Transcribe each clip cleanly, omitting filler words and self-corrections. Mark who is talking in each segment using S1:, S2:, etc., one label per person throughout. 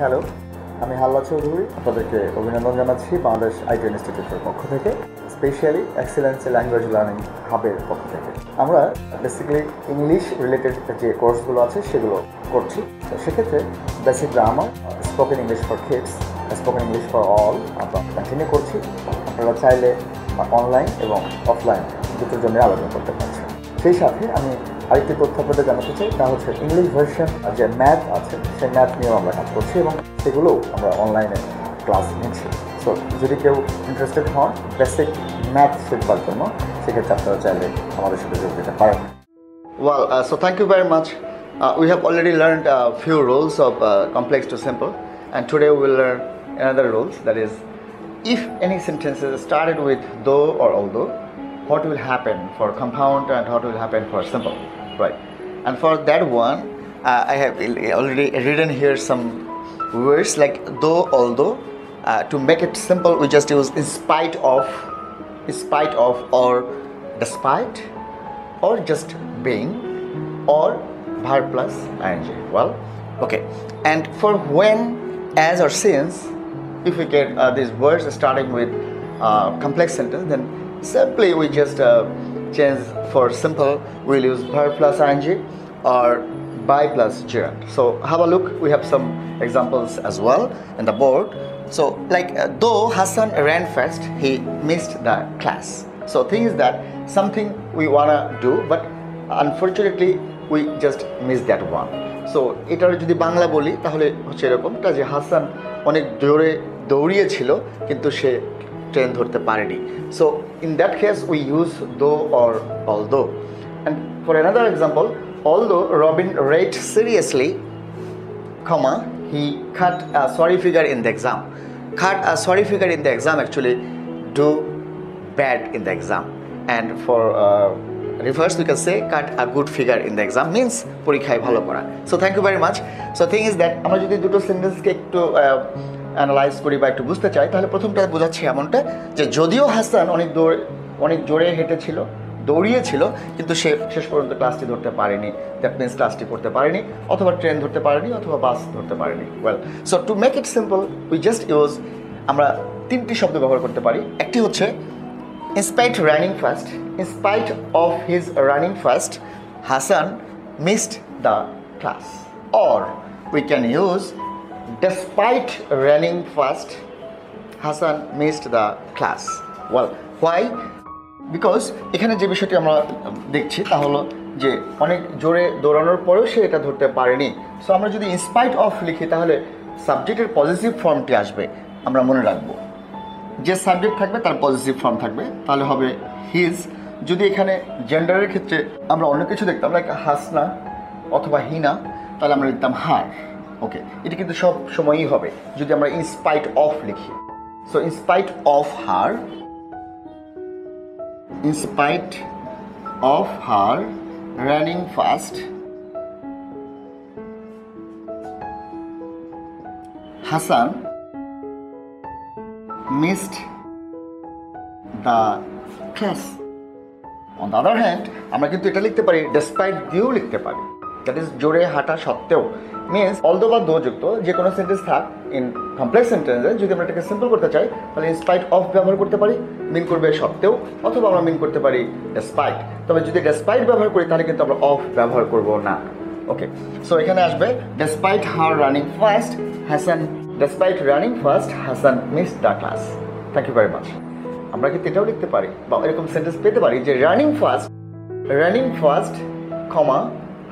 S1: Hello, আমি হাল্লা চৌধুরী। আপনাদেরকে অভিনন্দন জানাচ্ছি বাংলাদেশ আইটি ইনস্টিটিউটের পক্ষ থেকে, স্পেশালি এক্সিলেন্স ল্যাঙ্গুয়েজ লার্নিং হাবের পক্ষ থেকে। আমরা বেসিক্যালি ইংলিশ রিলেটেড যে কোর্সগুলো আছে সেগুলো করছি। তো সেক্ষেত্রে basic grammar, spoken English for kids, spoken English for all আমরা কন্টিনিউ করছি। আপনারা চাইলে অনলাইন এবং অফলাইন দুটোর জন্য আবেদন করতে পারছেন। সেই সাথে আমি আরেকটি তথ্য আপনাদের জানাতে চাই, তা হচ্ছে ইংলিশ ভার্সন যে ম্যাথ আছে সেই ম্যাথ নিয়েও আমরা কাজ করছি এবং সেগুলোও আমরা অনলাইনে ক্লাস নিচ্ছি। সো যদি কেউ ইন্টারেস্টেড হন বেসিক ম্যাথ শিখবার জন্য, সেক্ষেত্রে আপনারা চাইলে আমাদের সাথে যোগ দিতে পারেন।
S2: Well, so thank you very much. We have already learned a few rules of complex to simple, and today we will learn another rules, that is, if any sentences started with though or although, what will happen for compound and what will happen for simple, right? And for that one, I have already written here some words like though, although. To make it simple, we just use in spite of, or despite, or just being, or verb plus ing. Well, okay. And for when, as, or since, if we get these words starting with complex sentence, then simply we just change. For simple, we'll use verb plus ing or by plus gerund. So have a look. We have some examples as well in the board. So like though Hassan ran fast, he missed the class. So thing is that something we wanna do, but unfortunately we just miss that one. So এটার যদি বাংলা বলি তাহলে হচ্ছে এরকমটা যে হাসান অনেক জোরে দৌড়িয়েছিল কিন্তু সে ট্রেন ধরতে পারেনি। So in that case we use though or although. And for another example, although Robin read seriously, comma, he cut a sorry figure in the exam. Cut a sorry figure in the exam actually do bad in the exam. And for reverse we can say cut a good figure in the exam means পরীক্ষায় ভালো করা. So thank you very much. So thing is that আমরা যদি দুটো সেন্টেন্সকে একটু analyse করি বা একটু বুঝতে চাই, তাহলে প্রথমটা বোঝাচ্ছি এমনটা যে যদিও হাসান অনেক জোরে হেঁটেছিল, দৌড়িয়েছিল, কিন্তু সে শেষ পর্যন্ত ক্লাসটি ধরতে পারেনি। দ্যাট মিনস ক্লাসটি করতে পারেনি, অথবা ট্রেন ধরতে পারেনি, অথবা বাস ধরতে পারেনি। Well, so to make it simple we just use, আমরা তিনটি শব্দ ব্যবহার করতে পারি। একটি হচ্ছে in spite running fast, in spite of his running fast, Hassan missed the class. Or we can use despite running fast, Hassan missed the class. Well, why? Because এখানে যে বিষয়টি আমরা দেখছি তা হলো যে অনেক জোরে দৌড়ানোর পরেও সে এটা ধরতে পারেনি। সো আমরা যদি ইনস্পাইট অফ লিখি তাহলে সাবজেক্টের পজিটিভ ফর্মটি আসবে, আমরা মনে রাখবো। যে সাবজেক্ট থাকবে তার পজিটিভ ফর্ম থাকবে, তাহলে হবে হিজ। যদি এখানে জেন্ডারের ক্ষেত্রে আমরা অন্য কিছু দেখতাম লাইক হাসনা অথবা হিনা, তাহলে আমরা লিখতাম হার। ওকে, এটা কিন্তু সব সময়ই হবে যদি আমরা ইনস্পাইট অফ লিখি। So in spite of her, in spite of her running fast, Hassan missed the class. On the other hand, আমরা কিন্তু এটা লিখতে পারি despite দিয়েও লিখতে পারি, দ্যাট ইজ জোরে হাঁটা সত্ত্বেও। মিনস অলদো বা দো যুক্ত যে কোনো সেন্টেন্স থাক ইন কমপ্লেক্স সেন্টেন্সে, যদি আমরা এটাকে সিম্পল করতে চাই তাহলে ইনস্পাইট অফ ব্যবহার করতে পারি, মিন করবে সত্ত্বেও, অথবা আমরা মিন করতে পারি ডেসপাইট। তবে যদি ডেসপাইট ব্যবহার করি তাহলে কিন্তু আমরা অফ ব্যবহার করব না। ওকে, সো এখানে আসবে despite her running fast Hasan, despite running fast Hasan missed the class. Thank you very much. আমরা কিন্তু এটাও লিখতে পারি বা এরকম সেন্টেন্স পেতে পারি যে running fast comma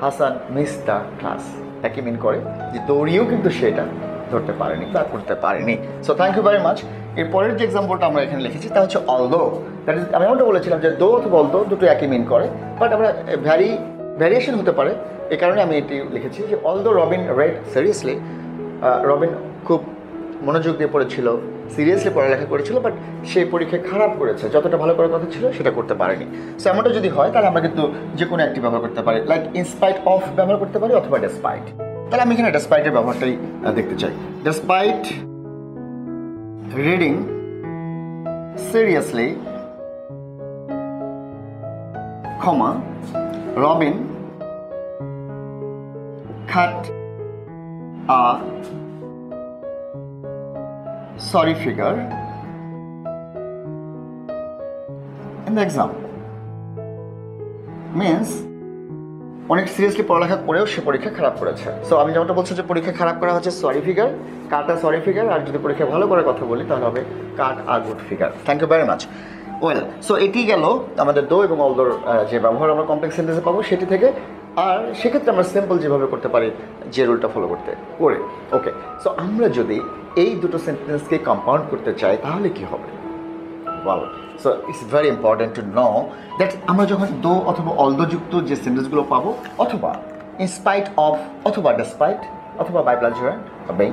S2: Hasan missed the class, একই মিন করে যে দৌড়িয়েও কিন্তু সেটা ধরতে পারেনি বা করতে পারেনি। So thank you very much. এর পরের যে এক্সাম্পলটা আমরা এখানে লিখেছি তা হচ্ছে অলদো। দ্যাট ইজ, আমি এমনটা বলেছিলাম যে দো অথবা অলদো দুটো একই মিন করে, বাট আমরা ভ্যারিয়েশন হতে পারে, এই কারণে আমি এটি লিখেছি যে although Robin red seriously, Robin খুব মনোযোগ দিয়ে পড়েছিল, সিরিয়াসলি পড়ালেখা করেছিল, বাট সেই পরীক্ষায় খারাপ করেছে, যতটা ভালো করার কথা ছিল সেটা করতে পারেনি। সো এমনটা যদি হয় তাহলে আমরা কিন্তু যে কোনো একটি ব্যবহার করতে পারি, লাইক ইনস্পাইট অফ ব্যবহার করতে পারি অথবা ডেসপাইট। তাহলে আমি এখানে ডেসপাইটের ব্যবহারটাই দেখতে চাই। Despite reading seriously, comma, Robin cut a sorry figure in the exam. Means অনেক সিরিয়াসলি পড়ালেখা করেও সে পরীক্ষা খারাপ করেছে। সো আমি যেমনটা বলছি যে পরীক্ষা খারাপ করা হচ্ছে সরি ফিগার, কাট আর সরি ফিগার, আর যদি পরীক্ষা ভালো করার কথা বলি তাহলে হবে কাট আর good figure. Thank you very much. Well, so এটি গেল আমাদের দো এবং অলদোর যে ব্যবহার আমরা কমপ্লেক্স সেন্টেন্সে পাবো সেটি থেকে। আর সেক্ষেত্রে আমরা সিম্পল যেভাবে করতে পারি যে রুলটা ফলো করতে করে। ওকে, সো আমরা যদি এই দুটো সেন্টেন্সকে কম্পাউন্ড করতে চাই তাহলে কি হবে? Well, so it's very important to know that আমরা যখন দো অথবা অলদো যুক্ত যে সেন্টেন্সগুলো পাবো, অথবা ইনস্পাইট অফ, অথবা ডেসপাইট, অথবা বাই প্লাস জয়েন্ট বাই,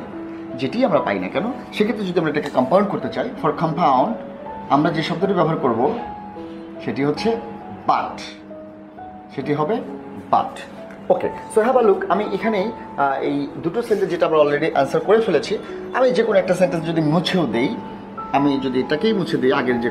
S2: যেটি আমরা পাই না কেন, সেক্ষেত্রে যদি আমরা এটাকে কম্পাউন্ড করতে চাই, ফর কম্পাউন্ড আমরা যে শব্দটি ব্যবহার করব সেটি হচ্ছে বাট, সেটি হবে but. Okay, so have a look. আমি এখানেই এই দুটো সেন্টেন্স যেটা আমরা অলরেডি অ্যান্সার করে ফেলেছি, আমি যে কোনো একটা সেন্টেন্স যদি মুছেও দিই, আমি যদি এটাকেই মুছে দিই, আগের যে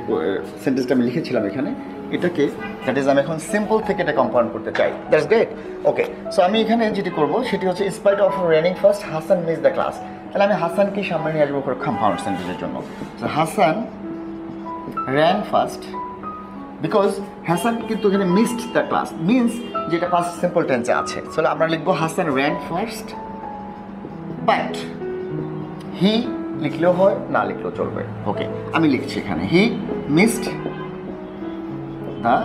S2: সেন্টেন্সটা আমি লিখেছিলাম এখানে, এটাকে, দ্যাট ইজ আমি এখন সিম্পল থেকে এটা কম্পাউন্ড করতে চাই। That's great. ওকে, সো আমি এখানে যেটি করবো সেটি হচ্ছে in spite of running fast Hasan miss the class. তাহলে আমি হাসানকে সামনে নিয়ে আসবো ফর কম্পাউন্ড সেন্টেন্সের জন্য। So Hasan ran first, because Hasan কিন্তু এখানে মিসড দ্য ক্লাস, মিনস যেটা পাস্ট সিম্পল টেন্সে আছে। সো আমরা লিখবো Hasan ran first but he, লিখলেও হয় না লিখলেও চলবে। ওকে, আমি লিখছি এখানে he missed the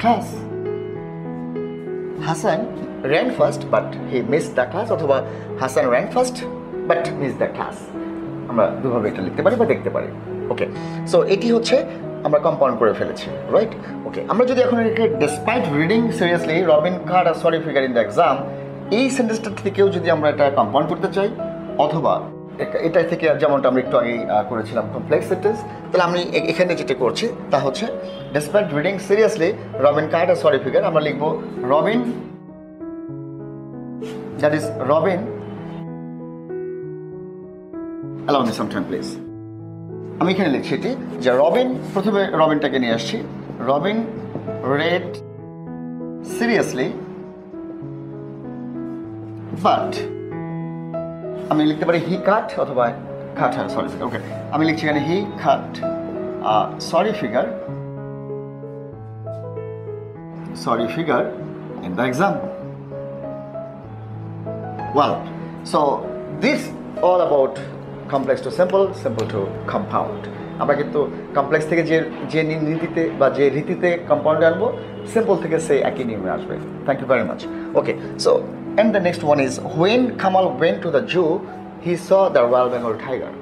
S2: class. Hasan ran first but he missed the class, অথবা Hasan ran first but miss the class. আমরা দুভাবে এটা লিখতে পারি বা দেখতে পারি। ওকে, সো এটি হচ্ছে আমরা কম্পাউন্ড করে ফেলেছি, রাইট? ওকে, আমরা যদি এখন এটাকে despite reading seriously Robin cut a sorry figure in the exam, এই সেন্টেন্সটা থেকেও যদি আমরা এটা কম্পাউন্ড করতে চাই, অথবা এটা থেকে যেমনটা আমরা একটু আগেই করেছিলাম কমপ্লেক্স সেন্টেন্স, তাহলে আমি এখানে যেটা করছি তা হচ্ছে ডেসপাইট রিডিং সিরিয়াসলি রবিন কাট আ সরি ফিগার, আমরা লিখবো Robin, that is Robin, allow me some time please. আমি এখানে লিখছি এটি যে রবিন, প্রথমে রবিনটাকে নিয়ে আসছি, রবিন read seriously but আমি লিখতে পারি হি কাট, অথবা কাট সরি ফিগার। ওকে, আমি লিখছি এখানে he cut sorry figure in the exam. Well, so this all about complex to simple, simple to compound. আমরা কিন্তু কমপ্লেক্স থেকে যে নীতিতে বা যে রীতিতে কম্পাউন্ডে আনবো, সিম্পল থেকে সেই একই নিয়মে আসবে। Thank you very much. Okay, so and the next one is when Kamal went to the zoo he saw the Royal Bengal tiger.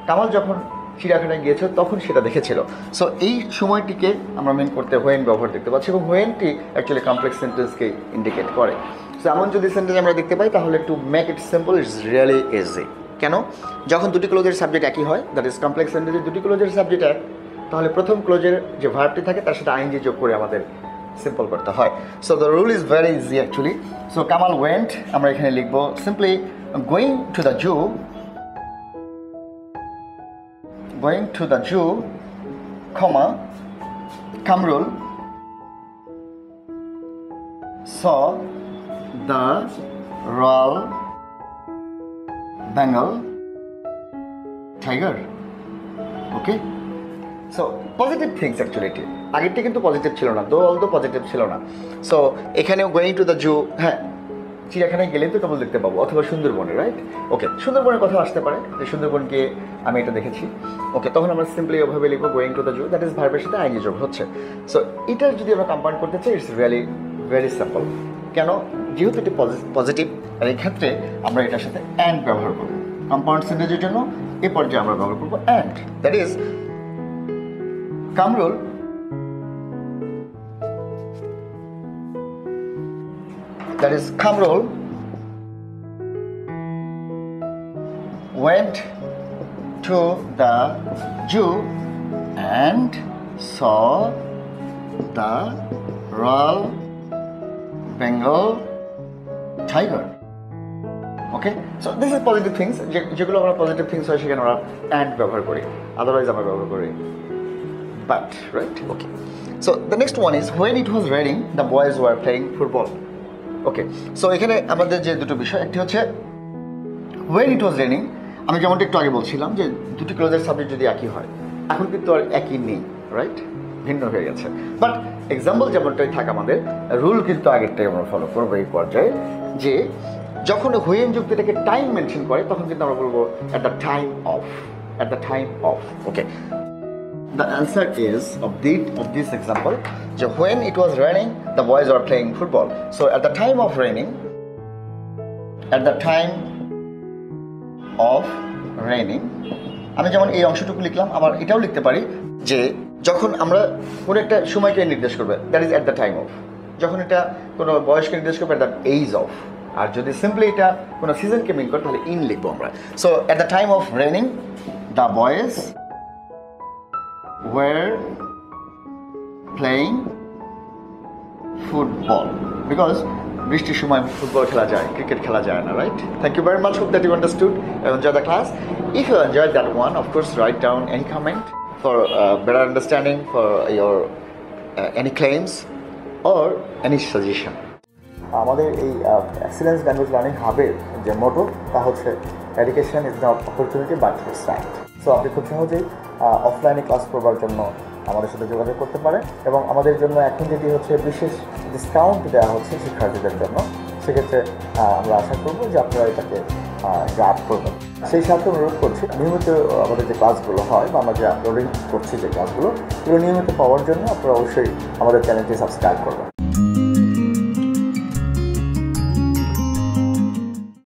S2: Kamal যখন চিড়িয়াখানায় গিয়েছিল তখন সেটা দেখেছিল। সো এই সময়টিকে আমরা মেন করতে হোয়েন ব্যবহার দেখতে পাচ্ছি, এবং হোয়েনটি অ্যাকচুয়ালি কমপ্লেক্স সেন্টেন্সকে ইন্ডিকেট করে। সো এমন যদি সেন্টেন্স আমরা দেখতে পাই তাহলে to make it simple it's really easy. কেন? যখন দুটি ক্লোজের সাবজেক্ট একই হয়, দ্যাট ইজ কমপ্লেক্স সেন্টেন্সের দুটি ক্লোজের সাবজেক্ট এক, তাহলে প্রথম ক্লোজের যে ভার্বটি থাকে তার সাথে আইএনজি যোগ করে আমাদের সিম্পল করতে হয়। So the rule is very easy actually. So Kamal went, আমরা এখানে লিখবো simply going to the zoo, going to the zoo, comma, Kamrul saw the Royal Bengal tiger. Okay, so positive things actually. আগেরটি কিন্তু positive ছিল না, although positive ছিল না। So এখানেও going to the জু, হ্যাঁ চিড়িয়াখানায় গেলেই তো কেবল দেখতে পাবো, অথবা সুন্দরবনে, রাইট? ওকে, সুন্দরবনের কথা আসতে পারে যে সুন্দরবনকে আমি এটা দেখেছি। ওকে, তখন আমরা সিম্পলি ওভাবে লিখবো going to the zoo, that is ভার্বের সাথে আইএনজি যোগ হচ্ছে। সো এটার যদি আমরা কম্পাউন্ড করতে চাই ইটস রিয়েলি ভেরি সিম্পল। কেন? যেহেতু এটি পজিটিভ, আর এই ক্ষেত্রে আমরা এটার সাথে অ্যান্ড ব্যবহার করবো কম্পাউন্ড সেন্টেন্সের জন্য। এ পর্যায়ে আমরা ব্যবহার করবো and, that is Kamrul Kamrul went to the zoo and saw the Royal Bengal tiger. Okay, so this is positive things. যেগুলো আমরা পজিটিভ থিংস হয় সেখানে আমরা অ্যান্ড ব্যবহার করি, আদারওয়াইজ আমরা ব্যবহার করি but, right? Okay, so the next one is when it was raining the boys were playing football. Okay, so এখানে আমাদের যে দুটো বিষয়, একটি হচ্ছে when it was raining আমি যেমনটা একটু আগে বলছিলাম যে দুটি ক্লোজের সাবজেক্ট যদি একই হয়, এখন কিন্তু আর একই নেই, রাইট? ভিন্ন হয়ে গেছে। বাট এক্সাম্পল যেমনটাই থাক, আমাদের রুল কিন্তু আগেরটাই আমরা ফলো করবো এই পর্যায়ে, যে যখন হুয়েন যুক্তিটাকে টাইম মেনশন করে তখন কিন্তু আমরা বলবো at the time of, at the time of. Okay, the answer is of this example, so when it was raining the boys were playing football. So at the time of raining, আমি যেমন এই অংশটুকু লিখলাম, আবার এটাও লিখতে পারি যে যখন আমরা কোনো একটা সময়কে নির্দেশ করবে, that is at the time of. যখন এটা কোনো বয়সকে নির্দেশ করবে, দ্যাট এইজ অফ। আর যদি সিম্পলি এটা কোনো সিজনকে মিন করে তাহলে ইন লিখবো আমরা। So at the time of raining the boys were playing football, because বৃষ্টির সময় ফুটবল খেলা যায়, ক্রিকেট খেলা যায় না, right? Thank you very much, hope that you understood and enjoy the class. If you enjoyed that one, of course write down any comment for better understanding, for your any claims or any suggestion.
S1: আমাদের এই excellence language learning হাবের যে মোটো, তা হচ্ছে education is not opportunity but start. So আপনি খুব সহজেই অফলাইনে class করবার জন্য আমাদের সাথে যোগাযোগ করতে পারেন, এবং আমাদের জন্য এখন যেটি হচ্ছে বিশেষ ডিসকাউন্ট দেওয়া হচ্ছে শিক্ষার্থীদের জন্য, সেক্ষেত্রে আমরা আশা করব যে আপনারা এটাকে গ্রাব করবেন। সেই সাথে অনুরোধ করছি, নিয়মিত আমাদের যে ক্লাসগুলো হয় বা আমরা যে আপলোডিং করছি যে ক্লাসগুলো, এগুলো নিয়মিত পাওয়ার জন্য আপনারা অবশ্যই আমাদের চ্যানেলটি সাবস্ক্রাইব করবেন।